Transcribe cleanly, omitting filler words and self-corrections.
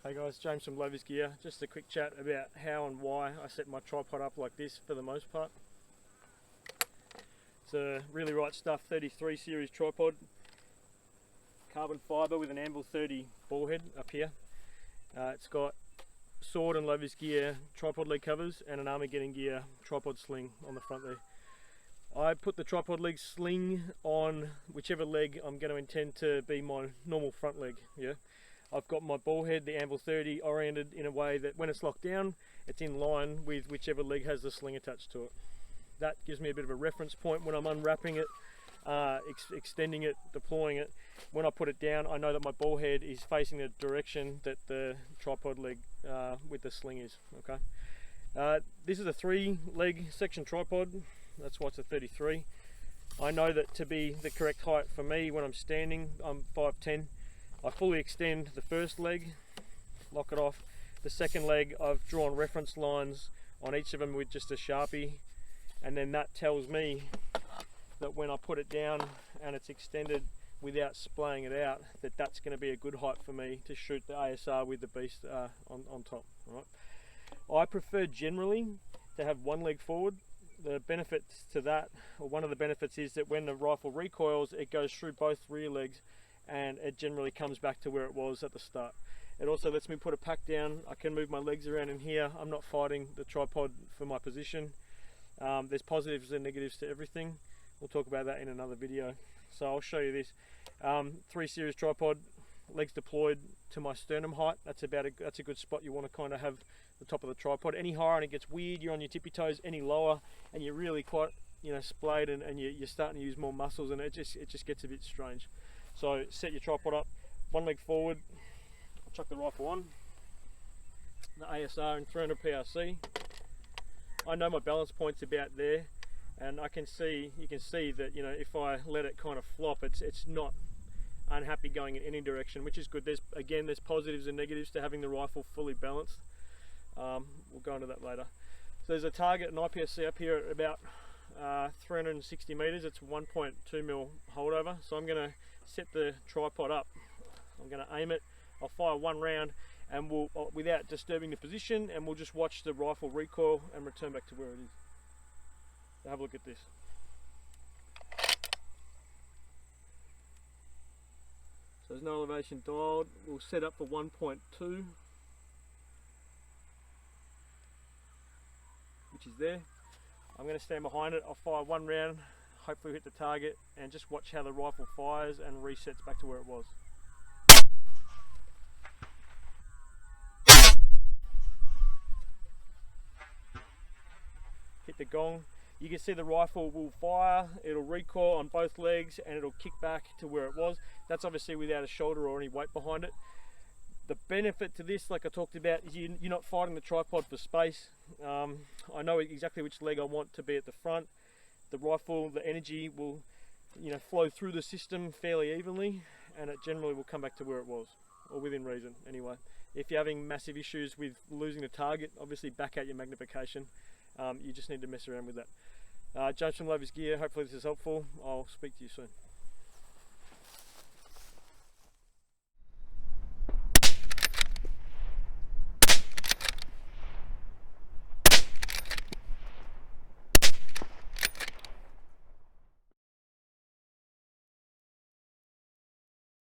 Hey guys, James from LowVis Gear. Just a quick chat about how and why I set my tripod up like this for the most part. It's a Really Right Stuff 33 series tripod. Carbon fibre with an anvil 30 ball head up here. It's got sword and LowVis Gear tripod leg covers and an Armageddon Gear tripod sling on the front there. I put the tripod leg sling on whichever leg I'm going to intend to be my normal front leg. Yeah, I've got my ball head, the anvil 30, oriented in a way that when it's locked down, it's in line with whichever leg has the sling attached to it. That gives me a bit of a reference point when I'm unwrapping it, extending it, deploying it. When I put it down, I know that my ball head is facing the direction that the tripod leg with the sling is. Okay. This is a 3-leg section tripod. That's why it's a 33. I know that to be the correct height for me when I'm standing, I'm 5'10". I fully extend the first leg, lock it off. The second leg, I've drawn reference lines on each of them with just a Sharpie, and then that tells me that when I put it down and it's extended without splaying it out, that that's going to be a good height for me to shoot the ASR with the beast on top. Right? I prefer generally to have one leg forward. The benefits to that, or one of the benefits, is that when the rifle recoils, it goes through both rear legs and it generally comes back to where it was at the start. It also lets me put a pack down. I can move my legs around in here. I'm not fighting the tripod for my position. There's positives and negatives to everything. We'll talk about that in another video. So I'll show you this. 3 series tripod, legs deployed to my sternum height. That's a good spot. You want to kind of have the top of the tripod. Any higher and it gets weird, you're on your tippy toes. Any lower and you're really quite, splayed and you're starting to use more muscles, and it just gets a bit strange. So set your tripod up, one leg forward. I'll chuck the rifle on, the ASR in 300 PRC. I know my balance point's about there, and you can see that if I let it kind of flop, it's not unhappy going in any direction, which is good. There's positives and negatives to having the rifle fully balanced. We'll go into that later. So there's a target, an IPSC up here at about 360 meters. It's 1.2mm holdover. So I'm going to set the tripod up. I'm going to aim it. I'll fire one round, and without disturbing the position, and we'll just watch the rifle recoil and return back to where it is. So have a look at this. So there's no elevation dialed. We'll set up for 1.2, which is there. I'm going to stand behind it. I'll fire one round, hopefully hit the target, and just watch how the rifle fires and resets back to where it was. Hit the gong. You can see the rifle will fire, it'll recoil on both legs, and it'll kick back to where it was. That's obviously without a shoulder or any weight behind it. The benefit to this, like I talked about, is you're not fighting the tripod for space. I know exactly which leg I want to be at the front. The rifle, the energy will flow through the system fairly evenly, and it generally will come back to where it was, or within reason anyway. If you're having massive issues with losing the target, obviously back out your magnification. You just need to mess around with that. James from LowVis Gear, hopefully this is helpful. I'll speak to you soon.